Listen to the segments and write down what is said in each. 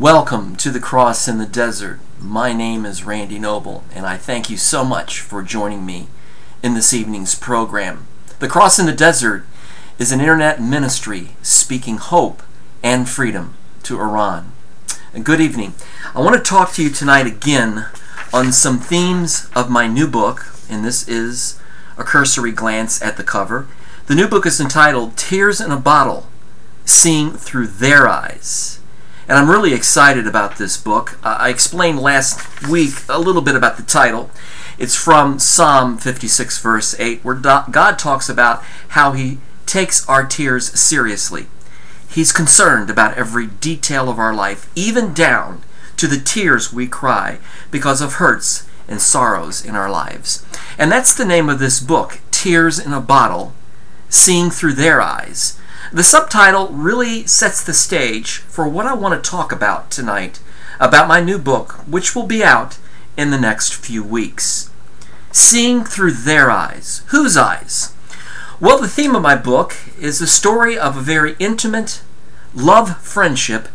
Welcome to the Cross in the Desert. My name is Randy Noble, and I thank you so much for joining me in this evening's program. The Cross in the Desert is an internet ministry speaking hope and freedom to Iran. And good evening. I want to talk to you tonight again on some themes of my new book, and this is a cursory glance at the cover. The new book is entitled Tears in a Bottle, Seeing Through Their Eyes. And I'm really excited about this book. I explained last week a little bit about the title. It's from Psalm 56 verse 8, where God talks about how He takes our tears seriously. He's concerned about every detail of our life, even down to the tears we cry because of hurts and sorrows in our lives. And that's the name of this book, Tears in a Bottle, Seeing Through Their Eyes. The subtitle really sets the stage for what I want to talk about tonight, about my new book, which will be out in the next few weeks. Seeing Through Their Eyes. Whose eyes? Well, the theme of my book is the story of a very intimate love friendship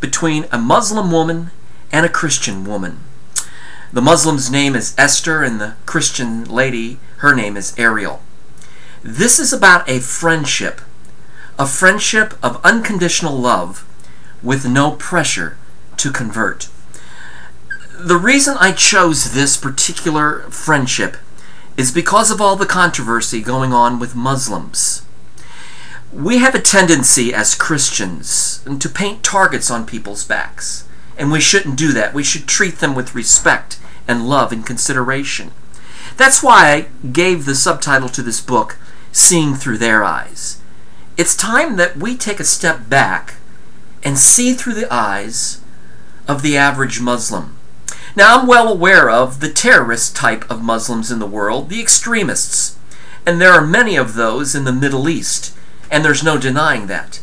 between a Muslim woman and a Christian woman. The Muslim's name is Esther, and the Christian lady, her name is Ariel. This is about a friendship of unconditional love with no pressure to convert. The reason I chose this particular friendship is because of all the controversy going on with Muslims. We have a tendency as Christians to paint targets on people's backs, and we shouldn't do that. We should treat them with respect and love and consideration. That's why I gave the subtitle to this book, Seeing Through Their Eyes. It's time that we take a step back and see through the eyes of the average Muslim. Now, I'm well aware of the terrorist type of Muslims in the world, the extremists, and there are many of those in the Middle East, and there's no denying that.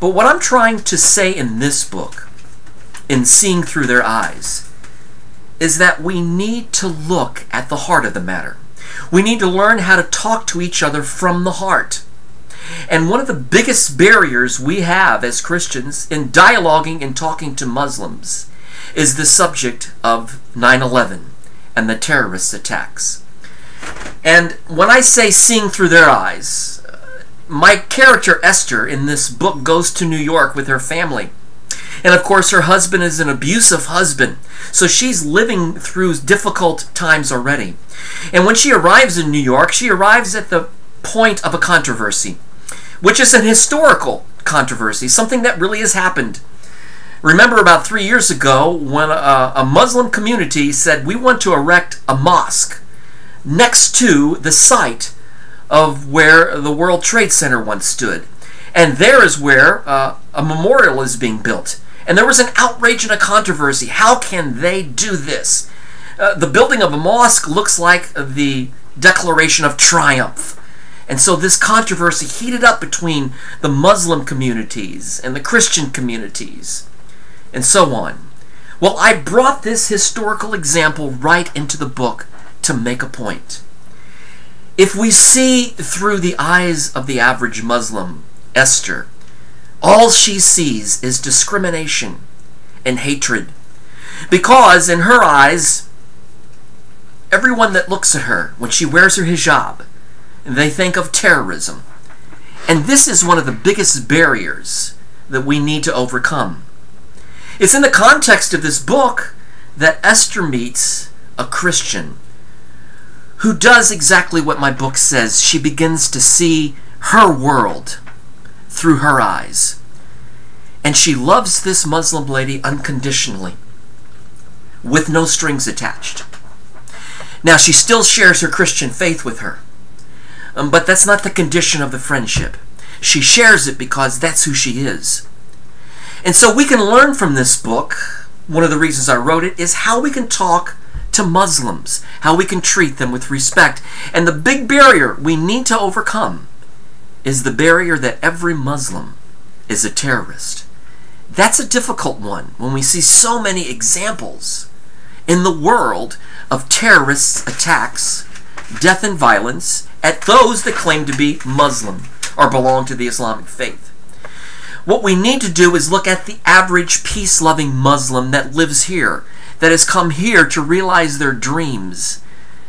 But what I'm trying to say in this book, in Seeing Through Their Eyes, is that we need to look at the heart of the matter. We need to learn how to talk to each other from the heart. And one of the biggest barriers we have as Christians in dialoguing and talking to Muslims is the subject of 9/11 and the terrorist attacks. And when I say seeing through their eyes, my character Esther in this book goes to New York with her family. And of course her husband is an abusive husband, so she's living through difficult times already. And when she arrives in New York, she arrives at the point of a controversy, which is an historical controversy, something that really has happened. Remember about 3 years ago when a Muslim community said, we want to erect a mosque next to the site of where the World Trade Center once stood. And there is where a memorial is being built. And there was an outrage and a controversy. How can they do this? The building of a mosque looks like the Declaration of Triumph. And so this controversy heated up between the Muslim communities and the Christian communities, and so on. Well, I brought this historical example right into the book to make a point. If we see through the eyes of the average Muslim, Esther, all she sees is discrimination and hatred. Because in her eyes, everyone that looks at her when she wears her hijab, they think of terrorism. And this is one of the biggest barriers that we need to overcome. It's in the context of this book that Esther meets a Christian who does exactly what my book says. She begins to see her world through her eyes. And she loves this Muslim lady unconditionally, with no strings attached. Now, she still shares her Christian faith with her. But that's not the condition of the friendship. She shares it because that's who she is. And so we can learn from this book, one of the reasons I wrote it, is how we can talk to Muslims, how we can treat them with respect. And the big barrier we need to overcome is the barrier that every Muslim is a terrorist. That's a difficult one when we see so many examples in the world of terrorist attacks, death and violence at those that claim to be Muslim or belong to the Islamic faith. What we need to do is look at the average peace-loving Muslim that lives here, that has come here to realize their dreams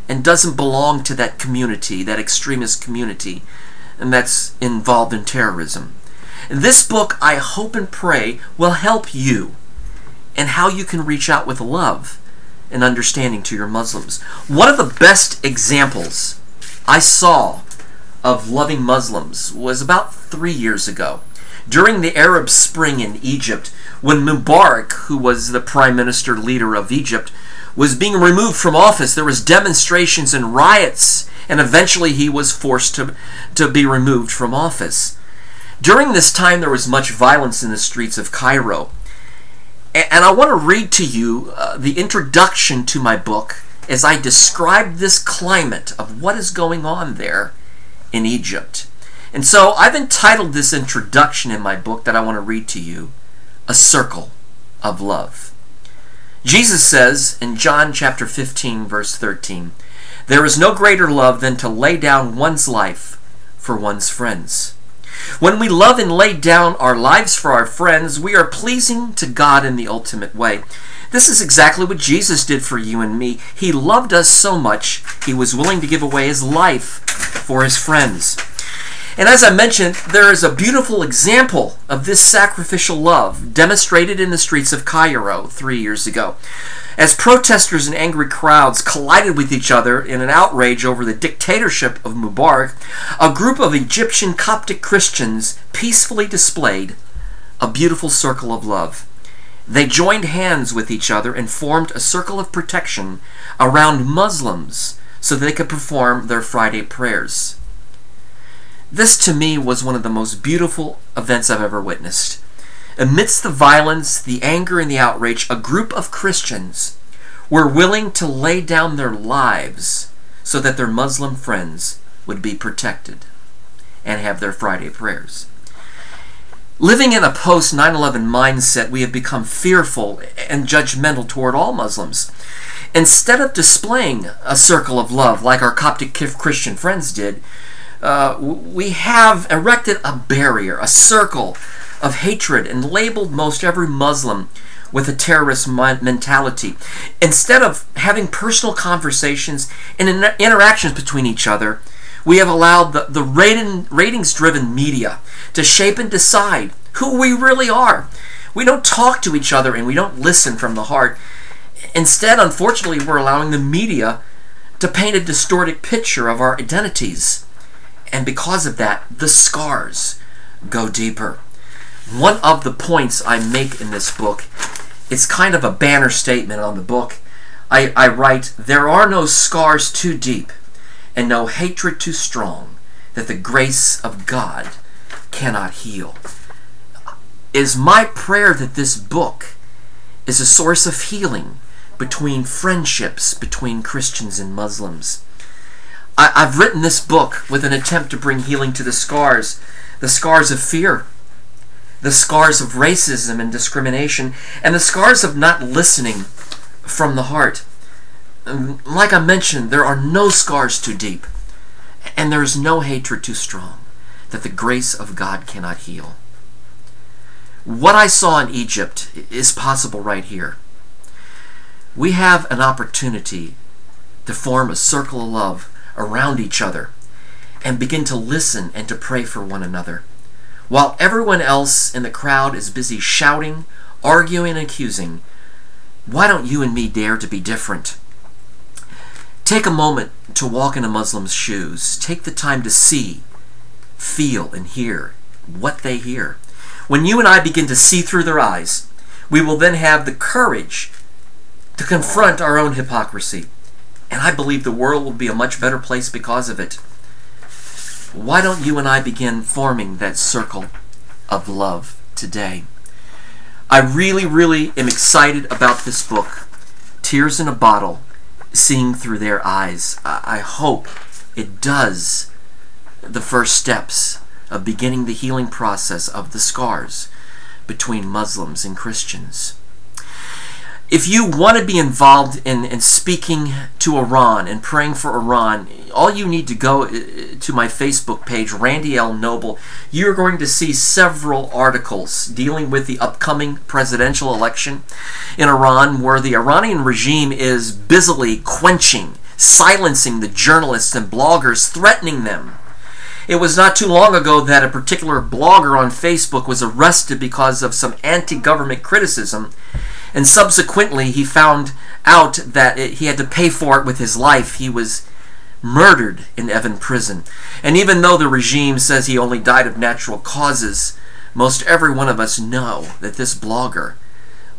and doesn't belong to that community, that extremist community, and that's involved in terrorism. This book, I hope and pray, will help you in how you can reach out with love and understanding to your Muslims. One of the best examples I saw of loving Muslims was about 3 years ago, during the Arab Spring in Egypt, when Mubarak, who was the prime minister leader of Egypt, was being removed from office. There was demonstrations and riots, and eventually he was forced to be removed from office. During this time, there was much violence in the streets of Cairo. And I want to read to you the introduction to my book as I describe this climate of what is going on there in Egypt. And so I've entitled this introduction in my book that I want to read to you, A Circle of Love. Jesus says in John chapter 15, verse 13, "There is no greater love than to lay down one's life for one's friends." When we love and lay down our lives for our friends, we are pleasing to God in the ultimate way. This is exactly what Jesus did for you and me. He loved us so much, he was willing to give away his life for his friends. And as I mentioned, there is a beautiful example of this sacrificial love demonstrated in the streets of Cairo 3 years ago. As protesters and angry crowds collided with each other in an outrage over the dictatorship of Mubarak, a group of Egyptian Coptic Christians peacefully displayed a beautiful circle of love. They joined hands with each other and formed a circle of protection around Muslims so they could perform their Friday prayers. This, to me, was one of the most beautiful events I've ever witnessed. Amidst the violence, the anger, and the outrage, a group of Christians were willing to lay down their lives so that their Muslim friends would be protected and have their Friday prayers. Living in a post-9/11 mindset, we have become fearful and judgmental toward all Muslims. Instead of displaying a circle of love like our Coptic Christian friends did, we have erected a barrier, a circle of hatred, and labeled most every Muslim with a terrorist mentality. Instead of having personal conversations and interactions between each other, we have allowed the ratings-driven media to shape and decide who we really are. We don't talk to each other and we don't listen from the heart. Instead, unfortunately, we're allowing the media to paint a distorted picture of our identities. And because of that, the scars go deeper. One of the points I make in this book, it's kind of a banner statement on the book. I write, "There are no scars too deep and no hatred too strong that the grace of God cannot heal." It is my prayer that this book is a source of healing between friendships between Christians and Muslims. I've written this book with an attempt to bring healing to the scars of fear, the scars of racism and discrimination, and the scars of not listening from the heart. And like I mentioned, there are no scars too deep, and there is no hatred too strong that the grace of God cannot heal. What I saw in Egypt is possible right here. We have an opportunity to form a circle of love around each other and begin to listen and to pray for one another. While everyone else in the crowd is busy shouting, arguing, and accusing, why don't you and me dare to be different? Take a moment to walk in a Muslim's shoes. Take the time to see, feel, and hear what they hear. When you and I begin to see through their eyes, we will then have the courage to confront our own hypocrisy. And I believe the world will be a much better place because of it. Why don't you and I begin forming that circle of love today? I really, really am excited about this book, Tears in a Bottle, Seeing Through Their Eyes. I hope it does the first steps of beginning the healing process of the scars between Muslims and Christians. If you want to be involved in speaking to Iran and praying for Iran, all you need to go to my Facebook page, Randy L. Noble. You're going to see several articles dealing with the upcoming presidential election in Iran, where the Iranian regime is busily quenching, silencing the journalists and bloggers, threatening them. It was not too long ago that a particular blogger on Facebook was arrested because of some anti-government criticism, and subsequently he found out that he had to pay for it with his life. He was murdered in Evin prison. And even though the regime says he only died of natural causes, most every one of us know that this blogger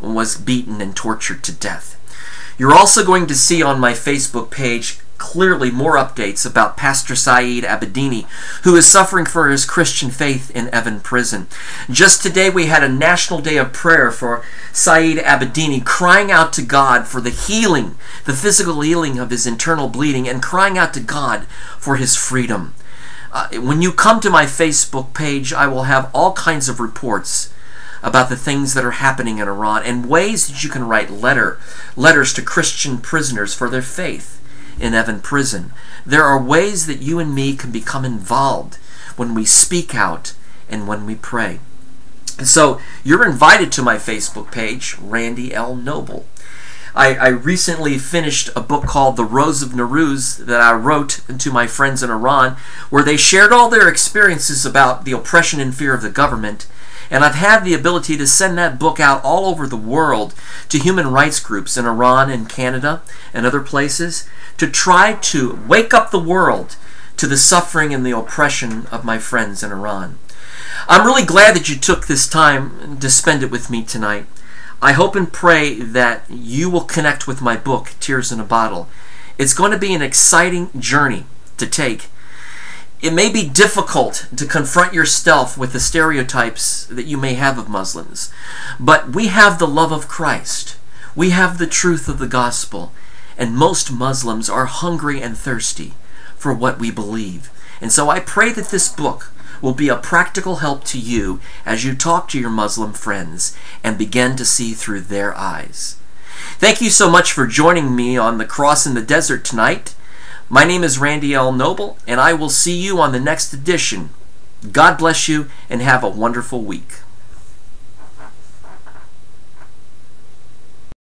was beaten and tortured to death. You're also going to see on my Facebook page clearly more updates about Pastor Saeed Abedini, who is suffering for his Christian faith in Evin prison. Just today we had a national day of prayer for Saeed Abedini, crying out to God for the healing, the physical healing of his internal bleeding, and crying out to God for his freedom. When you come to my Facebook page, I will have all kinds of reports about the things that are happening in Iran and ways that you can write letters to Christian prisoners for their faith in Evin prison. There are ways that you and me can become involved when we speak out and when we pray. And so you're invited to my Facebook page, Randy L. Noble. I recently finished a book called The Rose of Nowruz that I wrote to my friends in Iran, where they shared all their experiences about the oppression and fear of the government. And I've had the ability to send that book out all over the world to human rights groups in Iran and Canada and other places to try to wake up the world to the suffering and the oppression of my friends in Iran. I'm really glad that you took this time to spend it with me tonight. I hope and pray that you will connect with my book, Tears in a Bottle. It's going to be an exciting journey to take. It may be difficult to confront yourself with the stereotypes that you may have of Muslims, but we have the love of Christ. We have the truth of the gospel, and most Muslims are hungry and thirsty for what we believe. And so I pray that this book will be a practical help to you as you talk to your Muslim friends and begin to see through their eyes. Thank you so much for joining me on The Cross in the Desert tonight. My name is Randy L. Noble, and I will see you on the next edition. God bless you, and have a wonderful week.